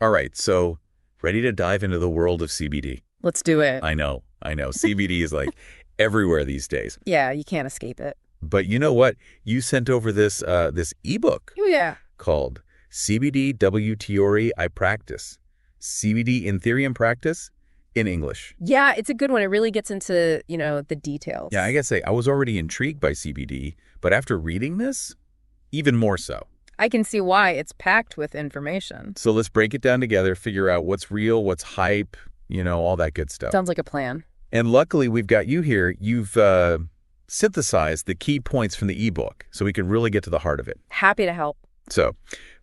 All right, so ready to dive into the world of CBD? Let's do it. I know. CBD is like everywhere these days. Yeah, you can't escape it. But you know what? You sent over this ebook Oh, yeah. called CBD Theory I Practice. CBD in Theory and Practice in English. Yeah, it's a good one. It really gets into, the details. Yeah, I gotta say, I was already intrigued by CBD, but after reading this, even more so. I can see why. It's packed with information. So let's break it down together, figure out what's real, what's hype, all that good stuff. Sounds like a plan. And luckily, we've got you here. You've synthesized the key points from the ebook, so we can really get to the heart of it. Happy to help. So,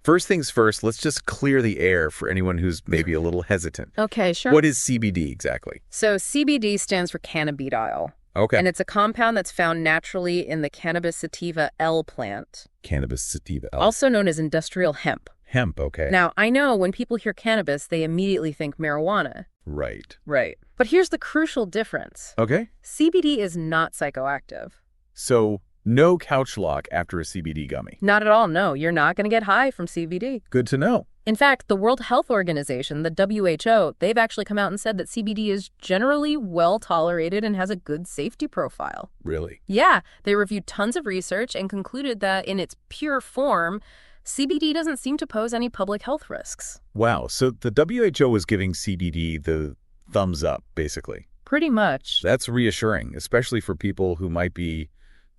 first things first, let's just clear the air for anyone who's maybe a little hesitant. Okay, sure. What is CBD exactly? So CBD stands for cannabidiol. Okay. And it's a compound that's found naturally in the cannabis sativa L plant. Cannabis sativa L. Also known as industrial hemp. Hemp, okay. Now, I know when people hear cannabis, they immediately think marijuana. Right. Right. But here's the crucial difference. Okay. CBD is not psychoactive. So, no couch lock after a CBD gummy. Not at all, no. You're not going to get high from CBD. Good to know. In fact, the World Health Organization, the WHO, they've actually come out and said that CBD is generally well tolerated and has a good safety profile. Really? Yeah, they reviewed tons of research and concluded that in its pure form, CBD doesn't seem to pose any public health risks. Wow. So the WHO was giving CBD the thumbs up, basically. Pretty much. That's reassuring, especially for people who might be,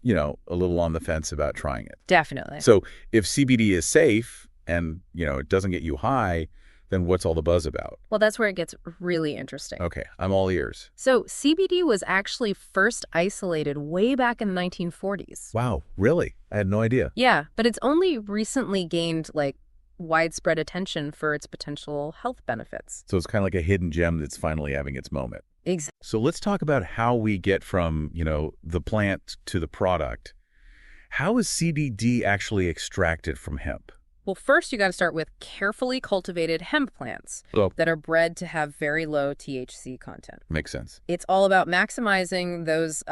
a little on the fence about trying it. Definitely. So if CBD is safe and, it doesn't get you high, then what's all the buzz about? Well, that's where it gets really interesting. Okay, I'm all ears. So CBD was actually first isolated way back in the 1940s. Wow, really? I had no idea. Yeah, but it's only recently gained, widespread attention for its potential health benefits. So it's kind of like a hidden gem that's finally having its moment. Exactly. So let's talk about how we get from, the plant to the product. How is CBD actually extracted from hemp? Well, first you got to start with carefully cultivated hemp plants that are bred to have very low THC content. Makes sense. It's all about maximizing those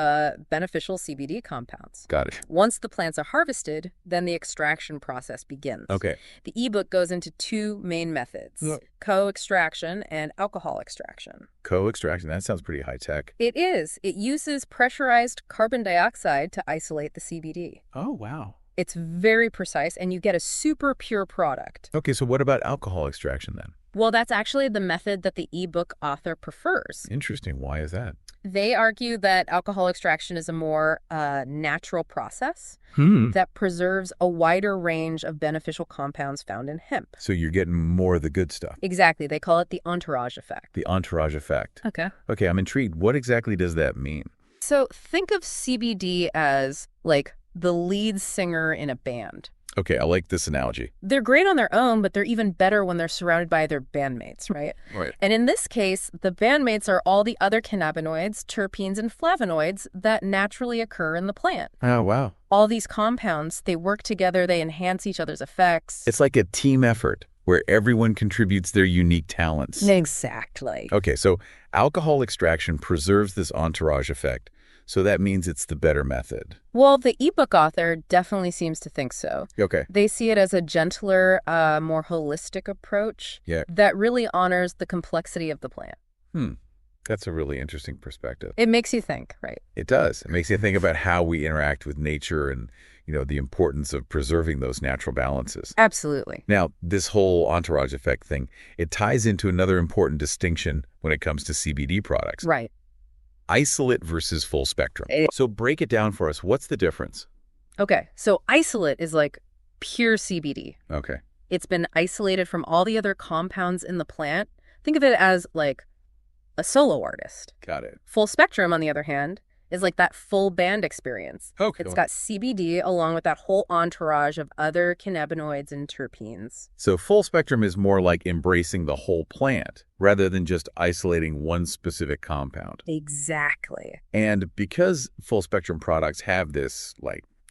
beneficial CBD compounds. Got it. Once the plants are harvested, then the extraction process begins. Okay. The ebook goes into two main methods, co-extraction and alcohol extraction. Co-extraction, that sounds pretty high-tech. It is. It uses pressurized carbon dioxide to isolate the CBD. Oh, wow. It's very precise, and you get a super pure product. Okay, so what about alcohol extraction then? Well, that's actually the method that the ebook author prefers. Interesting. Why is that? They argue that alcohol extraction is a more natural process that preserves a wider range of beneficial compounds found in hemp. So you're getting more of the good stuff. Exactly. They call it the entourage effect. The entourage effect. Okay. Okay, I'm intrigued. What exactly does that mean? So think of CBD as, the lead singer in a band. Okay, I like this analogy. They're great on their own, but they're even better when they're surrounded by their bandmates, right? Right. And in this case, the bandmates are all the other cannabinoids, terpenes, and flavonoids that naturally occur in the plant. Oh, wow. All these compounds, they work together, they enhance each other's effects. It's like a team effort where everyone contributes their unique talents. Exactly. Okay, so alcohol extraction preserves this entourage effect. So that means it's the better method. Well, the ebook author definitely seems to think so. Okay. They see it as a gentler, more holistic approach that really honors the complexity of the plant. That's a really interesting perspective. It makes you think, right? It does. It makes you think about how we interact with nature and, the importance of preserving those natural balances. Absolutely. Now, this whole entourage effect thing, it ties into another important distinction when it comes to CBD products. Right. Isolate versus full spectrum. So break it down for us. What's the difference? Okay, so isolate is like pure CBD. Okay. It's been isolated from all the other compounds in the plant. Think of it as like a solo artist. Got it. Full spectrum, on the other hand, is like that full band experience. Okay. It's got CBD along with that whole entourage of other cannabinoids and terpenes. So full spectrum is more like embracing the whole plant rather than just isolating one specific compound. Exactly. And because full spectrum products have this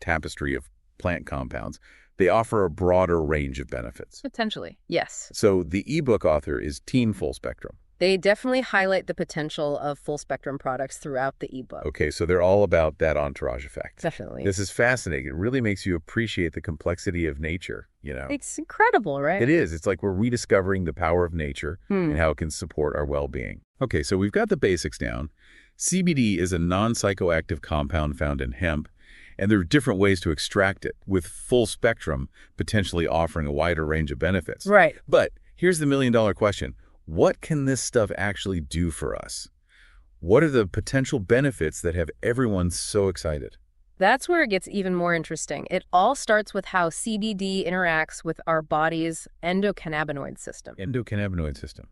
tapestry of plant compounds, they offer a broader range of benefits. Potentially, yes. So the ebook author is Team Full Spectrum. They definitely highlight the potential of full-spectrum products throughout the ebook. Okay, so they're all about that entourage effect. Definitely. This is fascinating. It really makes you appreciate the complexity of nature, you know? It's incredible, right? It is. It's like we're rediscovering the power of nature and how it can support our well-being. Okay, so we've got the basics down. CBD is a non-psychoactive compound found in hemp, and there are different ways to extract it, with full spectrum potentially offering a wider range of benefits. Right. But here's the million-dollar question. What can this stuff actually do for us? What are the potential benefits that have everyone so excited? That's where it gets even more interesting. It all starts with how CBD interacts with our body's endocannabinoid system. Endocannabinoid system.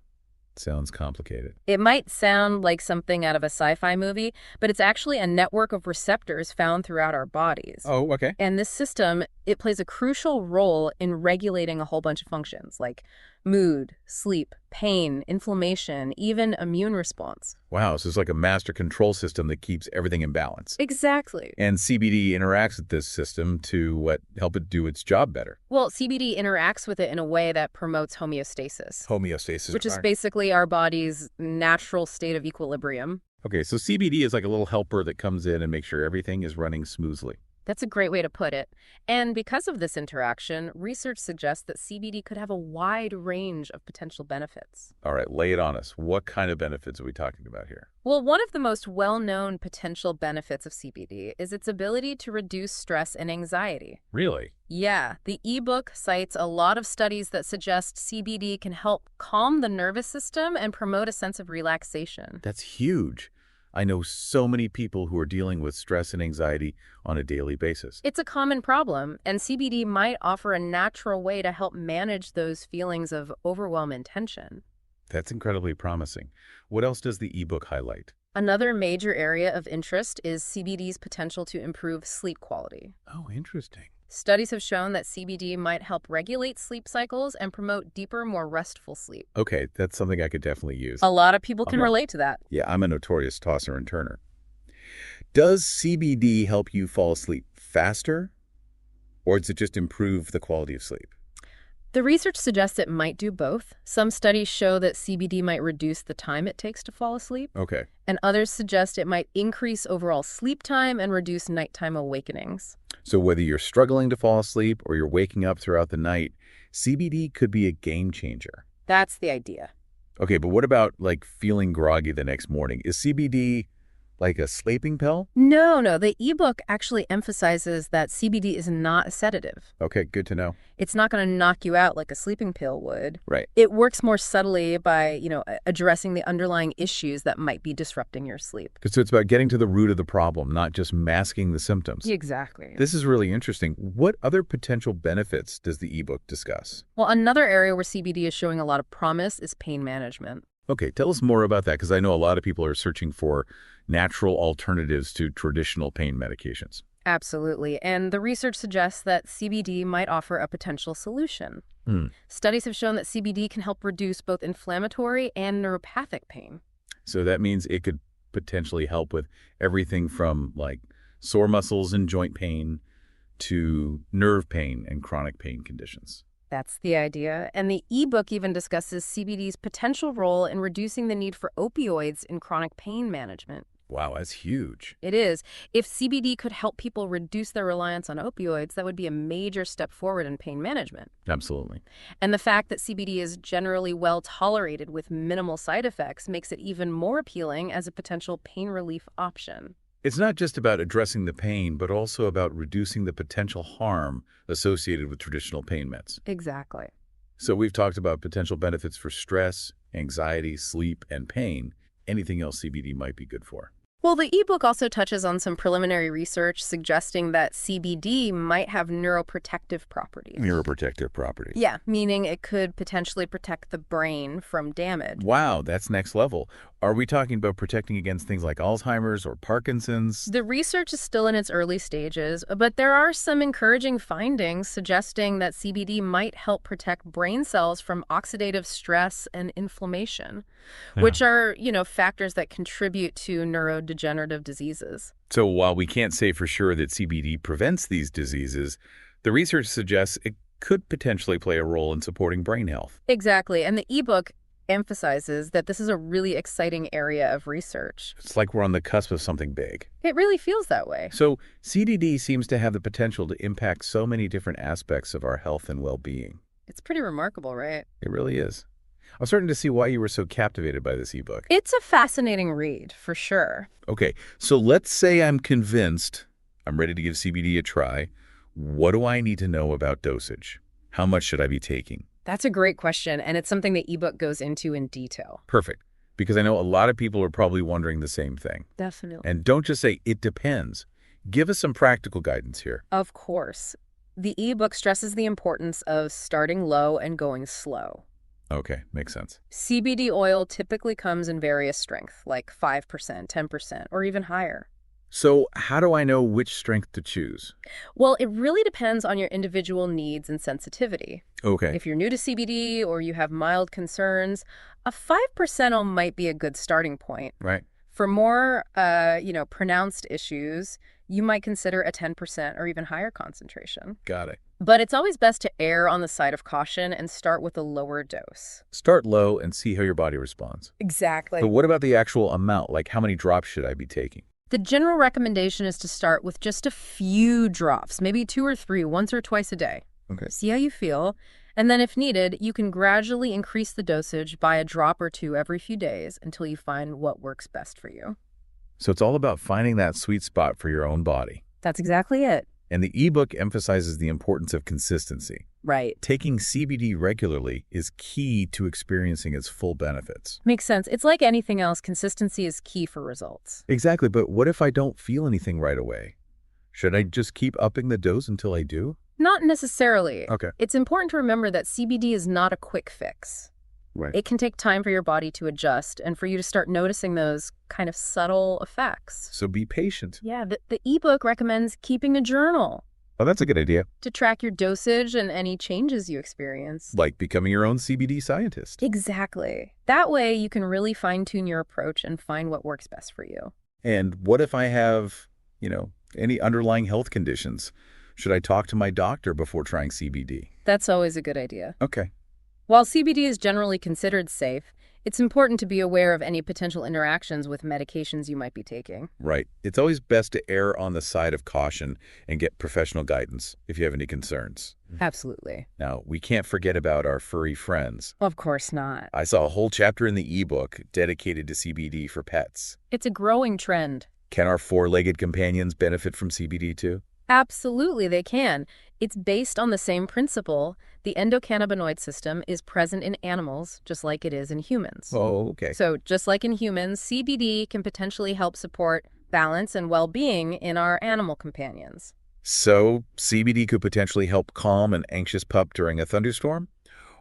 Sounds complicated. It might sound like something out of a sci-fi movie, but it's actually a network of receptors found throughout our bodies. Oh, okay. And this system, it plays a crucial role in regulating a whole bunch of functions like mood, sleep, pain, inflammation, even immune response. Wow, so it's like a master control system that keeps everything in balance. Exactly. And CBD interacts with this system to help it do its job better. Well, CBD interacts with it in a way that promotes homeostasis. Homeostasis. Which is basically our body's natural state of equilibrium. Okay, so CBD is like a little helper that comes in and makes sure everything is running smoothly. That's a great way to put it. And because of this interaction, research suggests that CBD could have a wide range of potential benefits. All right, lay it on us. What kind of benefits are we talking about here? Well, one of the most well-known potential benefits of CBD is its ability to reduce stress and anxiety. Really? Yeah, the ebook cites a lot of studies that suggest CBD can help calm the nervous system and promote a sense of relaxation. That's huge. I know so many people who are dealing with stress and anxiety on a daily basis. It's a common problem, and CBD might offer a natural way to help manage those feelings of overwhelm and tension. That's incredibly promising. What else does the ebook highlight? Another major area of interest is CBD's potential to improve sleep quality. Oh, interesting. Studies have shown that CBD might help regulate sleep cycles and promote deeper, more restful sleep. Okay, that's something I could definitely use. A lot of people can relate to that. Yeah, I'm a notorious tosser and turner. Does CBD help you fall asleep faster, or does it just improve the quality of sleep? The research suggests it might do both. Some studies show that CBD might reduce the time it takes to fall asleep. Okay. And others suggest it might increase overall sleep time and reduce nighttime awakenings. So whether you're struggling to fall asleep or you're waking up throughout the night, CBD could be a game changer. That's the idea. Okay, but what about like feeling groggy the next morning? Is CBD like a sleeping pill? No. The ebook actually emphasizes that CBD is not a sedative. Okay, good to know. It's not going to knock you out like a sleeping pill would. Right. It works more subtly by, addressing the underlying issues that might be disrupting your sleep. So it's about getting to the root of the problem, not just masking the symptoms. Exactly. This is really interesting. What other potential benefits does the ebook discuss? Well, another area where CBD is showing a lot of promise is pain management. Okay, tell us more about that, because I know a lot of people are searching for natural alternatives to traditional pain medications. Absolutely. And the research suggests that CBD might offer a potential solution. Studies have shown that CBD can help reduce both inflammatory and neuropathic pain. So that means it could potentially help with everything from like sore muscles and joint pain to nerve pain and chronic pain conditions. That's the idea. And the ebook even discusses CBD's potential role in reducing the need for opioids in chronic pain management. Wow, that's huge. It is. If CBD could help people reduce their reliance on opioids, that would be a major step forward in pain management. Absolutely. And the fact that CBD is generally well tolerated with minimal side effects makes it even more appealing as a potential pain relief option. It's not just about addressing the pain, but also about reducing the potential harm associated with traditional pain meds. Exactly. So we've talked about potential benefits for stress, anxiety, sleep, and pain. Anything else CBD might be good for? Well, the ebook also touches on some preliminary research suggesting that CBD might have neuroprotective properties. Neuroprotective properties. Yeah, meaning it could potentially protect the brain from damage. Wow, that's next level. Are we talking about protecting against things like Alzheimer's or Parkinson's? The research is still in its early stages, but there are some encouraging findings suggesting that CBD might help protect brain cells from oxidative stress and inflammation, which are, factors that contribute to neurodegenerative diseases. So while we can't say for sure that CBD prevents these diseases, the research suggests it could potentially play a role in supporting brain health. Exactly. And the ebook, emphasizes that this is a really exciting area of research. It's like we're on the cusp of something big. It really feels that way. So CBD seems to have the potential to impact so many different aspects of our health and well-being. It's pretty remarkable, right? It really is. I'm starting to see why you were so captivated by this ebook. It's a fascinating read, for sure. Okay, so let's say I'm convinced, I'm ready to give CBD a try. What do I need to know about dosage? How much should I be taking? That's a great question, and it's something the ebook goes into in detail. Perfect, because I know a lot of people are probably wondering the same thing. Definitely. And don't just say, it depends. Give us some practical guidance here. Of course. The ebook stresses the importance of starting low and going slow. Okay, makes sense. CBD oil typically comes in various strengths, like 5%, 10%, or even higher. So how do I know which strength to choose? Well, it really depends on your individual needs and sensitivity. Okay. If you're new to CBD or you have mild concerns, a 5% might be a good starting point. Right. For more, pronounced issues, you might consider a 10% or even higher concentration. Got it. But it's always best to err on the side of caution and start with a lower dose. Start low and see how your body responds. Exactly. But what about the actual amount? Like how many drops should I be taking? The general recommendation is to start with just a few drops, maybe 2 or 3, once or twice a day. Okay. See how you feel. And then if needed, you can gradually increase the dosage by a drop or 2 every few days until you find what works best for you. So it's all about finding that sweet spot for your own body. That's exactly it. And the ebook emphasizes the importance of consistency. Right. Taking CBD regularly is key to experiencing its full benefits. Makes sense. It's like anything else, consistency is key for results. Exactly, but what if I don't feel anything right away? Should I just keep upping the dose until I do? Not necessarily. Okay. It's important to remember that CBD is not a quick fix. Right. It can take time for your body to adjust and for you to start noticing those kind of subtle effects. So be patient. Yeah, the ebook recommends keeping a journal Oh, that's a good idea. to track your dosage and any changes you experience. Like becoming your own CBD scientist. Exactly. That way you can really fine-tune your approach and find what works best for you. And what if I have, any underlying health conditions? Should I talk to my doctor before trying CBD? That's always a good idea. Okay. While CBD is generally considered safe, it's important to be aware of any potential interactions with medications you might be taking. Right. It's always best to err on the side of caution and get professional guidance if you have any concerns. Absolutely. Now, we can't forget about our furry friends. Of course not. I saw a whole chapter in the ebook dedicated to CBD for pets. It's a growing trend. Can our four-legged companions benefit from CBD too? Absolutely, they can. It's based on the same principle. The endocannabinoid system is present in animals just like it is in humans. Oh, okay. So just like in humans, CBD can potentially help support balance and well-being in our animal companions. So CBD could potentially help calm an anxious pup during a thunderstorm?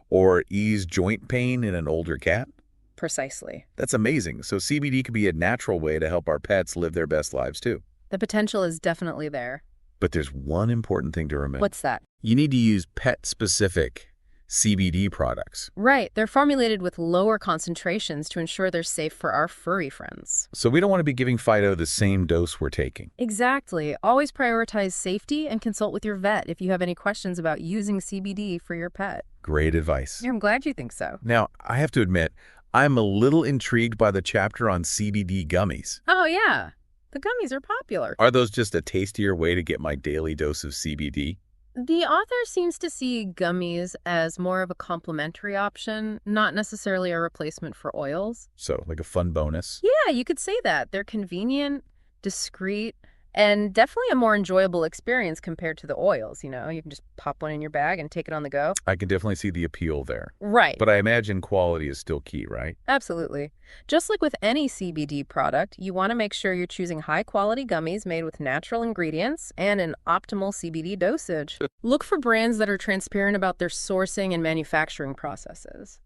Or ease joint pain in an older cat? Precisely. That's amazing. So CBD could be a natural way to help our pets live their best lives too. The potential is definitely there. But there's one important thing to remember. What's that? You need to use pet-specific CBD products. Right. They're formulated with lower concentrations to ensure they're safe for our furry friends. So we don't want to be giving Fido the same dose we're taking. Exactly. Always prioritize safety and consult with your vet if you have any questions about using CBD for your pet. Great advice. I'm glad you think so. Now, I have to admit, I'm a little intrigued by the chapter on CBD gummies. Oh, yeah. The gummies are popular. Are those just a tastier way to get my daily dose of CBD? The author seems to see gummies as more of a complementary option, not necessarily a replacement for oils. So, like a fun bonus? Yeah, you could say that. They're convenient, discreet, and definitely a more enjoyable experience compared to the oils, You can just pop one in your bag and take it on the go. I can definitely see the appeal there. Right. But I imagine quality is still key, right? Absolutely. Just like with any CBD product, you want to make sure you're choosing high-quality gummies made with natural ingredients and an optimal CBD dosage. Look for brands that are transparent about their sourcing and manufacturing processes.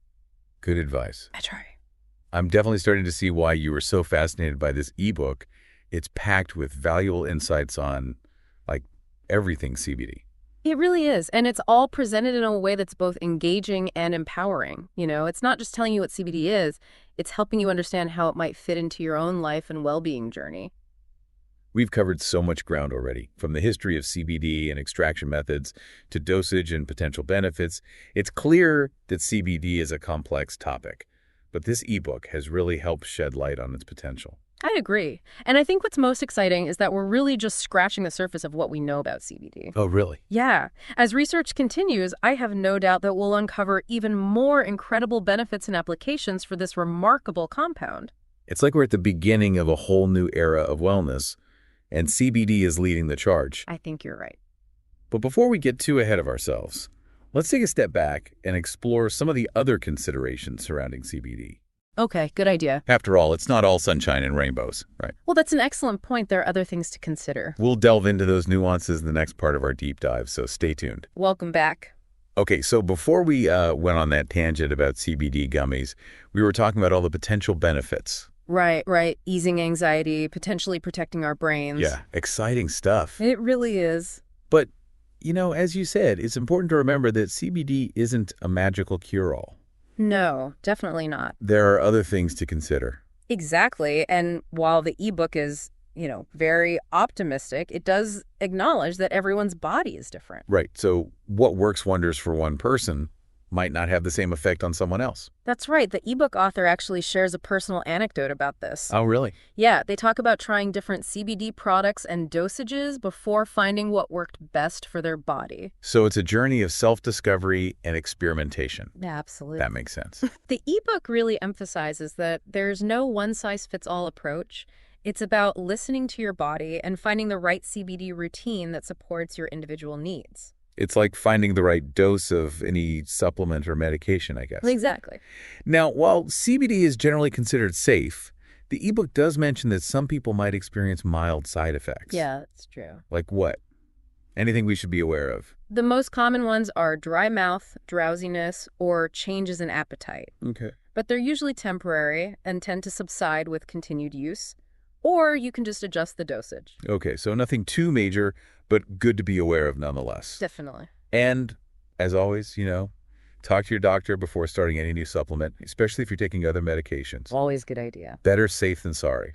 Good advice. I try. I'm definitely starting to see why you were so fascinated by this ebook. It's packed with valuable insights on, everything CBD. It really is. And it's all presented in a way that's both engaging and empowering. It's not just telling you what CBD is, it's helping you understand how it might fit into your own life and well-being journey. We've covered so much ground already, from the history of CBD and extraction methods to dosage and potential benefits. It's clear that CBD is a complex topic. but this ebook has really helped shed light on its potential. I agree. And I think what's most exciting is that we're really just scratching the surface of what we know about CBD. Oh, really? Yeah. As research continues, I have no doubt that we'll uncover even more incredible benefits and applications for this remarkable compound. It's like we're at the beginning of a whole new era of wellness, and CBD is leading the charge. I think you're right. But before we get too ahead of ourselves, let's take a step back and explore some of the other considerations surrounding CBD. Okay, good idea. After all, it's not all sunshine and rainbows, right? Well, that's an excellent point. There are other things to consider. We'll delve into those nuances in the next part of our deep dive, so stay tuned. Welcome back. Okay, so before we went on that tangent about CBD gummies, we were talking about all the potential benefits. Right. Easing anxiety, potentially protecting our brains. Yeah, exciting stuff. It really is. But, as you said, it's important to remember that CBD isn't a magical cure-all. No, definitely not. There are other things to consider. Exactly. And while the ebook is, very optimistic, it does acknowledge that everyone's body is different. Right. So what works wonders for one person might not have the same effect on someone else. That's right. The ebook author actually shares a personal anecdote about this. Oh, really? Yeah, they talk about trying different CBD products and dosages before finding what worked best for their body. So it's a journey of self-discovery and experimentation. Yeah, absolutely. That makes sense. The ebook really emphasizes that there's no one-size-fits-all approach. It's about listening to your body and finding the right CBD routine that supports your individual needs. It's like finding the right dose of any supplement or medication, I guess. Exactly. Now, while CBD is generally considered safe, the ebook does mention that some people might experience mild side effects. Yeah, that's true. Like what? Anything we should be aware of? The most common ones are dry mouth, drowsiness, or changes in appetite. Okay. But they're usually temporary and tend to subside with continued use. Or you can just adjust the dosage. Okay, so nothing too major, but good to be aware of nonetheless. Definitely. And, as always, talk to your doctor before starting any new supplement, especially if you're taking other medications. Always a good idea. Better safe than sorry,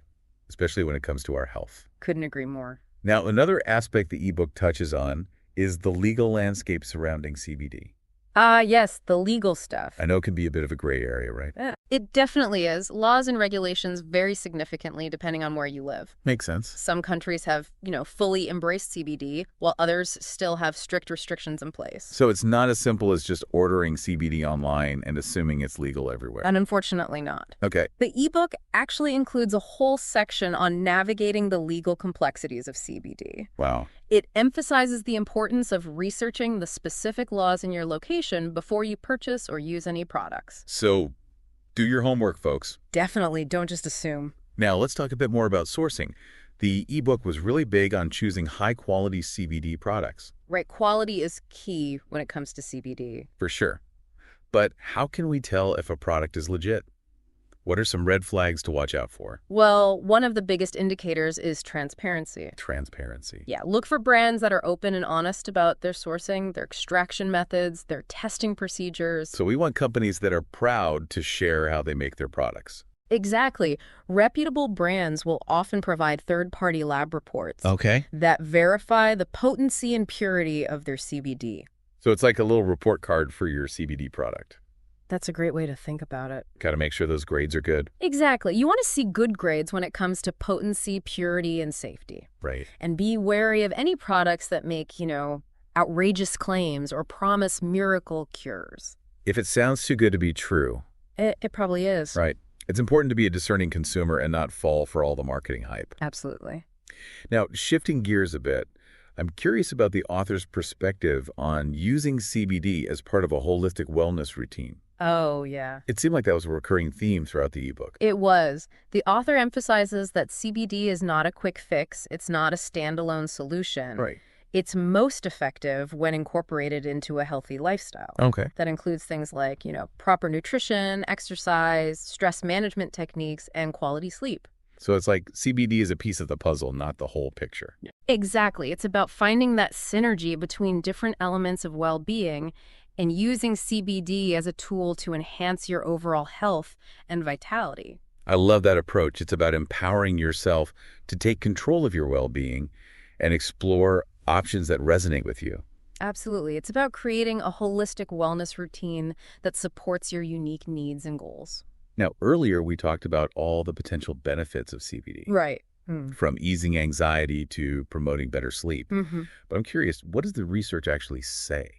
especially when it comes to our health. Couldn't agree more. Now, another aspect the ebook touches on is the legal landscape surrounding CBD. Yes, the legal stuff. I know it can be a bit of a gray area, right? Yeah, it definitely is. Laws and regulations vary significantly depending on where you live. Makes sense. Some countries have, fully embraced CBD, while others still have strict restrictions in place. So it's not as simple as just ordering CBD online and assuming it's legal everywhere. And unfortunately not. Okay. The ebook actually includes a whole section on navigating the legal complexities of CBD. Wow. It emphasizes the importance of researching the specific laws in your location before you purchase or use any products. So do your homework, folks. Definitely, don't just assume. Now, let's talk a bit more about sourcing. The ebook was really big on choosing high-quality CBD products. Right, quality is key when it comes to CBD. For sure. But how can we tell if a product is legit? What are some red flags to watch out for? Well, one of the biggest indicators is transparency. Transparency. Yeah, look for brands that are open and honest about their sourcing, their extraction methods, their testing procedures. So we want companies that are proud to share how they make their products. Exactly. Reputable brands will often provide third-party lab reports that verify the potency and purity of their CBD. So it's like a little report card for your CBD product. That's a great way to think about it. Got to make sure those grades are good. Exactly. You want to see good grades when it comes to potency, purity, and safety. Right. And be wary of any products that make, outrageous claims or promise miracle cures. If it sounds too good to be true. It probably is. Right. It's important to be a discerning consumer and not fall for all the marketing hype. Absolutely. Now, shifting gears a bit, I'm curious about the author's perspective on using CBD as part of a holistic wellness routine. Oh, yeah. It seemed like that was a recurring theme throughout the ebook. It was. The author emphasizes that CBD is not a quick fix. It's not a standalone solution. Right. It's most effective when incorporated into a healthy lifestyle. Okay. That includes things like, proper nutrition, exercise, stress management techniques, and quality sleep. So it's like CBD is a piece of the puzzle, not the whole picture. Exactly. It's about finding that synergy between different elements of well-being and using CBD as a tool to enhance your overall health and vitality. I love that approach. It's about empowering yourself to take control of your well-being and explore options that resonate with you. Absolutely. It's about creating a holistic wellness routine that supports your unique needs and goals. Now, earlier we talked about all the potential benefits of CBD, Right. from easing anxiety to promoting better sleep. Mm-hmm. But I'm curious, what does the research actually say?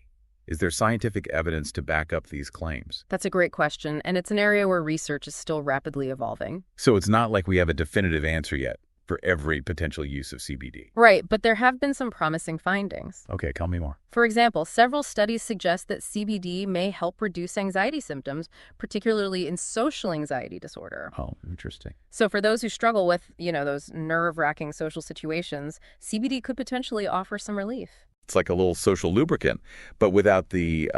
Is there scientific evidence to back up these claims? That's a great question, and it's an area where research is still rapidly evolving. So it's not like we have a definitive answer yet for every potential use of CBD. Right, but there have been some promising findings. Okay, tell me more. For example, several studies suggest that CBD may help reduce anxiety symptoms, particularly in social anxiety disorder. Oh, interesting. So for those who struggle with, those nerve-wracking social situations, CBD could potentially offer some relief. It's like a little social lubricant, but without the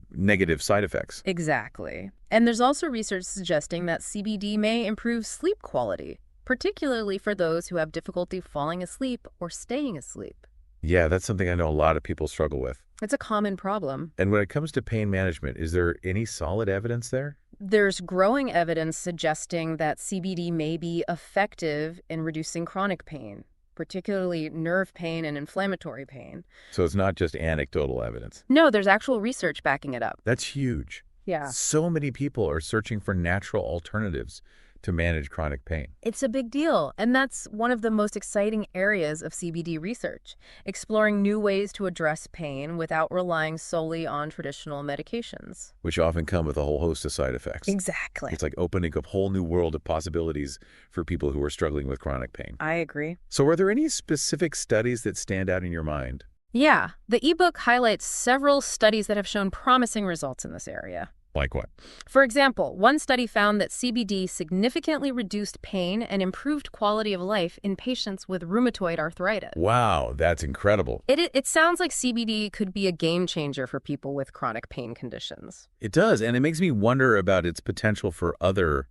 negative side effects. Exactly. And there's also research suggesting that CBD may improve sleep quality, particularly for those who have difficulty falling asleep or staying asleep. Yeah, that's something I know a lot of people struggle with. It's a common problem. And when it comes to pain management, is there any solid evidence there? There's growing evidence suggesting that CBD may be effective in reducing chronic pain, particularly nerve pain and inflammatory pain. So it's not just anecdotal evidence. No, there's actual research backing it up. That's huge. Yeah. So many people are searching for natural alternatives to manage chronic pain. It's a big deal, and that's one of the most exciting areas of CBD research, exploring new ways to address pain without relying solely on traditional medications. Which often come with a whole host of side effects. Exactly. It's like opening a whole new world of possibilities for people who are struggling with chronic pain. I agree. So are there any specific studies that stand out in your mind? Yeah, the ebook highlights several studies that have shown promising results in this area. Like what? For example, one study found that CBD significantly reduced pain and improved quality of life in patients with rheumatoid arthritis. Wow, that's incredible. It sounds like CBD could be a game changer for people with chronic pain conditions. It does, and it makes me wonder about its potential for other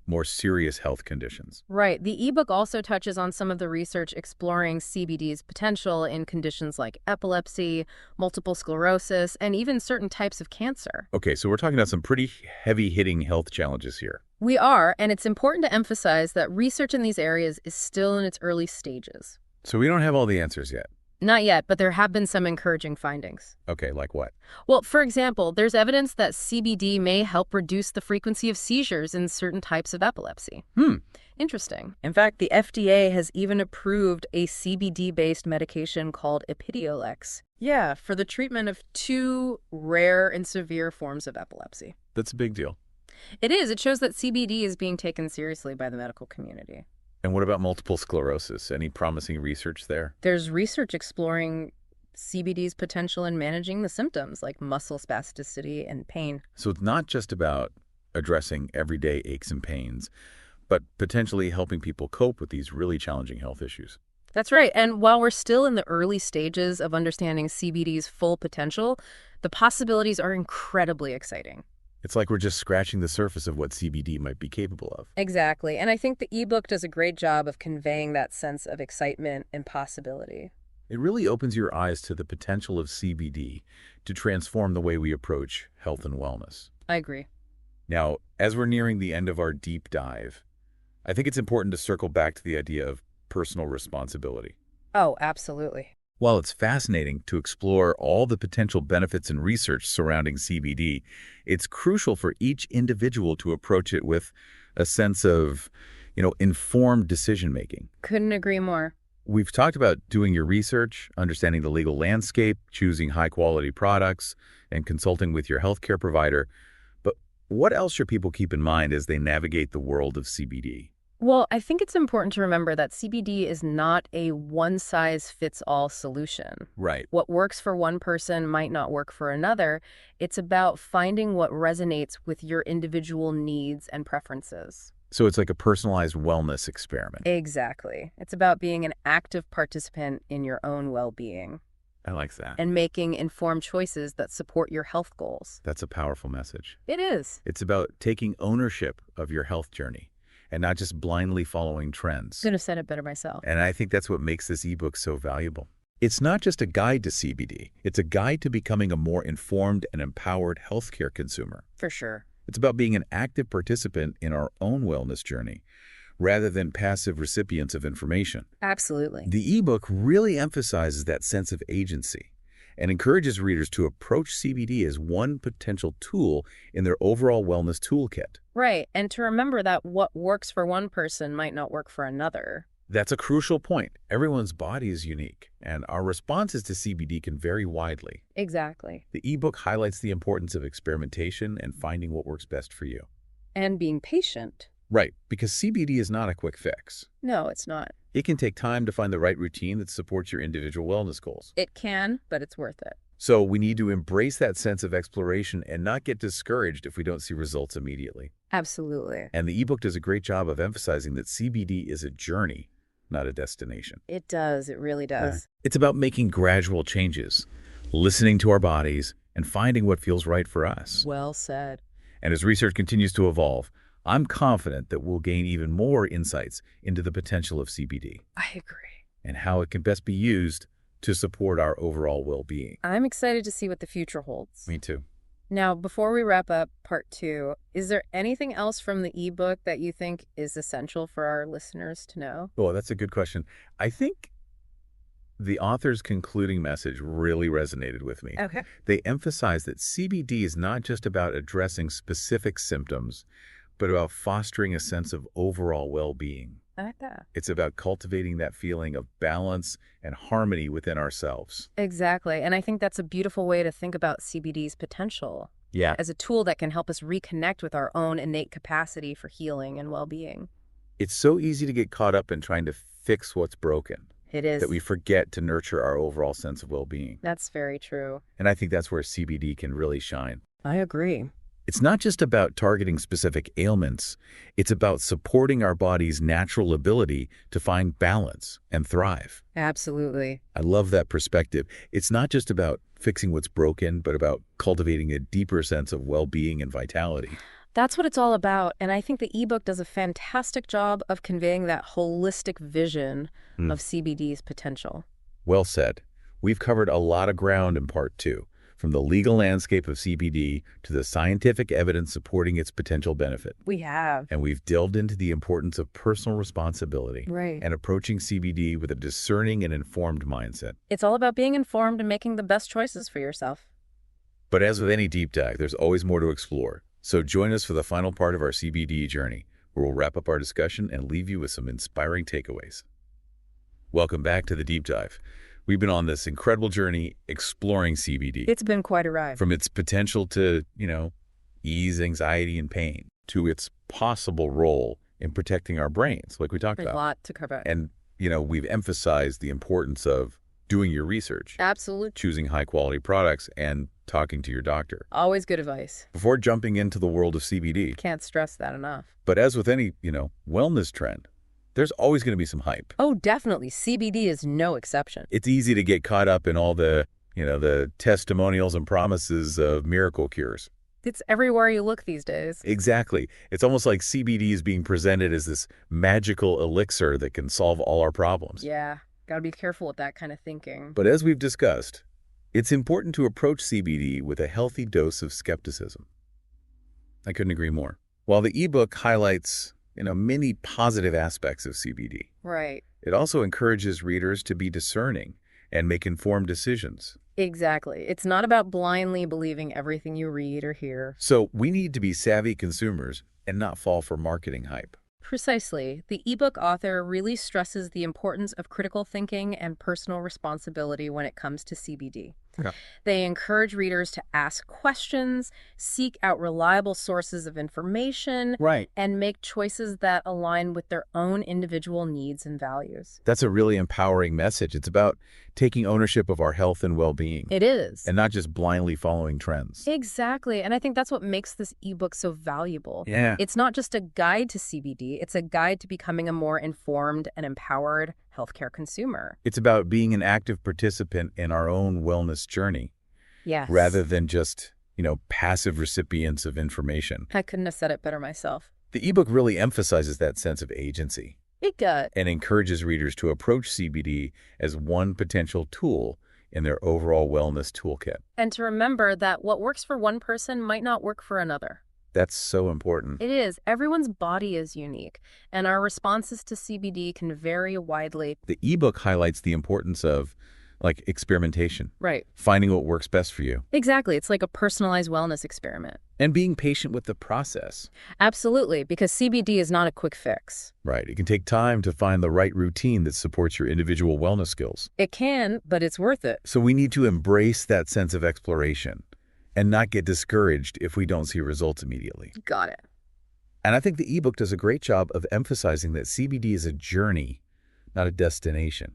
more serious health conditions. Right. The ebook also touches on some of the research exploring CBD's potential in conditions like epilepsy, multiple sclerosis, and even certain types of cancer. Okay, so we're talking about some pretty heavy-hitting health challenges here. We are, and it's important to emphasize that research in these areas is still in its early stages. So we don't have all the answers yet. Not yet, but there have been some encouraging findings. Okay, like what? Well, for example, there's evidence that CBD may help reduce the frequency of seizures in certain types of epilepsy. Interesting. In fact, the FDA has even approved a CBD-based medication called Epidiolex. Yeah, for the treatment of 2 rare and severe forms of epilepsy. That's a big deal. It is. It shows that CBD is being taken seriously by the medical community. And what about multiple sclerosis? Any promising research there? There's research exploring CBD's potential in managing the symptoms like muscle spasticity and pain. So it's not just about addressing everyday aches and pains, but potentially helping people cope with these really challenging health issues. That's right. And while we're still in the early stages of understanding CBD's full potential, the possibilities are incredibly exciting. It's like we're just scratching the surface of what CBD might be capable of. Exactly. And I think the ebook does a great job of conveying that sense of excitement and possibility. It really opens your eyes to the potential of CBD to transform the way we approach health and wellness. I agree. Now, as we're nearing the end of our deep dive, I think it's important to circle back to the idea of personal responsibility. Oh, absolutely. While it's fascinating to explore all the potential benefits and research surrounding CBD, it's crucial for each individual to approach it with a sense of, informed decision-making. Couldn't agree more. We've talked about doing your research, understanding the legal landscape, choosing high-quality products, and consulting with your healthcare provider. But what else should people keep in mind as they navigate the world of CBD? Well, I think it's important to remember that CBD is not a one-size-fits-all solution. Right. What works for one person might not work for another. It's about finding what resonates with your individual needs and preferences. So it's like a personalized wellness experiment. Exactly. It's about being an active participant in your own well-being. I like that. And making informed choices that support your health goals. That's a powerful message. It is. It's about taking ownership of your health journey and not just blindly following trends. Couldn't have said it better myself. And I think that's what makes this ebook so valuable. It's not just a guide to CBD. It's a guide to becoming a more informed and empowered healthcare consumer. For sure. It's about being an active participant in our own wellness journey rather than passive recipients of information. Absolutely. The ebook really emphasizes that sense of agency and encourages readers to approach CBD as one potential tool in their overall wellness toolkit. Right, and to remember that what works for one person might not work for another. That's a crucial point. Everyone's body is unique, and our responses to CBD can vary widely. Exactly. The ebook highlights the importance of experimentation and finding what works best for you. And being patient. Right, because CBD is not a quick fix. No, it's not. It can take time to find the right routine that supports your individual wellness goals. It can, but it's worth it. So we need to embrace that sense of exploration and not get discouraged if we don't see results immediately. Absolutely. And the ebook does a great job of emphasizing that CBD is a journey, not a destination. It does. It really does. It's about making gradual changes, listening to our bodies, and finding what feels right for us. Well said. And as research continues to evolve, I'm confident that we'll gain even more insights into the potential of CBD I agree. and how it can best be used to support our overall well-being. I'm excited to see what the future holds. Me too. Now, before we wrap up part 2, is there anything else from the ebook that you think is essential for our listeners to know? Oh, that's a good question. I think the author's concluding message really resonated with me. Okay. They emphasize that CBD is not just about addressing specific symptoms, but about fostering a sense of overall well-being. I like that. It's about cultivating that feeling of balance and harmony within ourselves. Exactly. And I think that's a beautiful way to think about CBD's potential Yeah. as a tool that can help us reconnect with our own innate capacity for healing and well-being. It's so easy to get caught up in trying to fix what's broken It is. that we forget to nurture our overall sense of well-being. That's very true. And I think that's where CBD can really shine. I agree. It's not just about targeting specific ailments. It's about supporting our body's natural ability to find balance and thrive. Absolutely. I love that perspective. It's not just about fixing what's broken, but about cultivating a deeper sense of well-being and vitality. That's what it's all about. And I think the ebook does a fantastic job of conveying that holistic vision of CBD's potential. Well said. We've covered a lot of ground in part 2. From the legal landscape of CBD to the scientific evidence supporting its potential benefit. We have. And we've delved into the importance of personal responsibility Right. and approaching CBD with a discerning and informed mindset. It's all about being informed and making the best choices for yourself. But as with any deep dive, there's always more to explore. So join us for the final part of our CBD journey, where we'll wrap up our discussion and leave you with some inspiring takeaways. Welcome back to the deep dive. We've been on this incredible journey exploring CBD. It's been quite a ride. From its potential to, ease anxiety and pain, to its possible role in protecting our brains, like we talked A about. lot to cover. And, we've emphasized the importance of doing your research, Absolutely. choosing high-quality products, and talking to your doctor Always good advice. before jumping into the world of CBD. Can't stress that enough. But as with any, wellness trend, there's always going to be some hype. Oh, definitely. CBD is no exception. It's easy to get caught up in all the testimonials and promises of miracle cures. It's everywhere you look these days. Exactly. It's almost like CBD is being presented as this magical elixir that can solve all our problems. Yeah. Got to be careful with that kind of thinking. But as we've discussed, it's important to approach CBD with a healthy dose of skepticism. I couldn't agree more. While the ebook highlights many positive aspects of CBD. Right. It also encourages readers to be discerning and make informed decisions. Exactly. It's not about blindly believing everything you read or hear. So we need to be savvy consumers and not fall for marketing hype. Precisely. The ebook author really stresses the importance of critical thinking and personal responsibility when it comes to CBD. Yeah. They encourage readers to ask questions, seek out reliable sources of information, Right. and make choices that align with their own individual needs and values. That's a really empowering message. It's about taking ownership of our health and well-being. It is. And not just blindly following trends. Exactly. And I think that's what makes this ebook so valuable. Yeah. It's not just a guide to CBD, it's a guide to becoming a more informed and empowered healthcare consumer. It's about being an active participant in our own wellness journey Yes. rather than just, passive recipients of information. I couldn't have said it better myself. The ebook really emphasizes that sense of agency It does. and encourages readers to approach CBD as one potential tool in their overall wellness toolkit. And to remember that what works for one person might not work for another. That's so important. It is. Everyone's body is unique, and our responses to CBD can vary widely. The ebook highlights the importance of Like experimentation. Right. Finding what works best for you. Exactly. It's like a personalized wellness experiment. And being patient with the process. Absolutely, because CBD is not a quick fix. Right. It can take time to find the right routine that supports your individual wellness skills. It can, but it's worth it. So we need to embrace that sense of exploration and not get discouraged if we don't see results immediately. Got it. And I think the ebook does a great job of emphasizing that CBD is a journey, not a destination.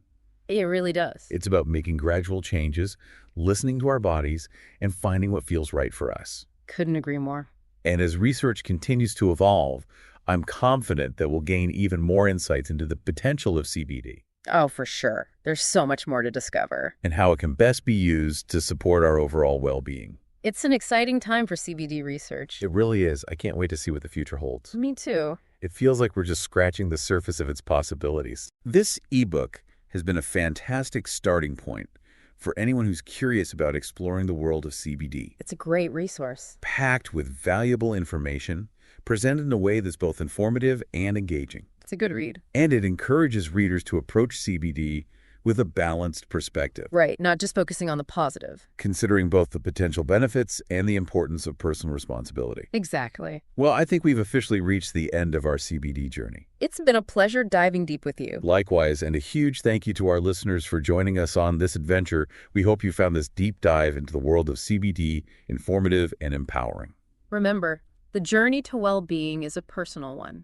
It really does. It's about making gradual changes, listening to our bodies, and finding what feels right for us. Couldn't agree more. And as research continues to evolve, I'm confident that we'll gain even more insights into the potential of CBD. Oh, for sure. There's so much more to discover. And how it can best be used to support our overall well-being. It's an exciting time for CBD research. It really is. I can't wait to see what the future holds. Me too. It feels like we're just scratching the surface of its possibilities. This ebook has been a fantastic starting point for anyone who's curious about exploring the world of CBD. It's a great resource. Packed with valuable information, presented in a way that's both informative and engaging. It's a good read. And it encourages readers to approach CBD with a balanced perspective. Right, not just focusing on the positive. Considering both the potential benefits and the importance of personal responsibility. Exactly. Well, I think we've officially reached the end of our CBD journey. It's been a pleasure diving deep with you. Likewise, and a huge thank you to our listeners for joining us on this adventure. We hope you found this deep dive into the world of CBD informative and empowering. Remember, the journey to well-being is a personal one.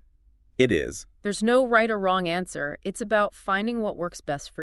It is. There's no right or wrong answer. It's about finding what works best for you.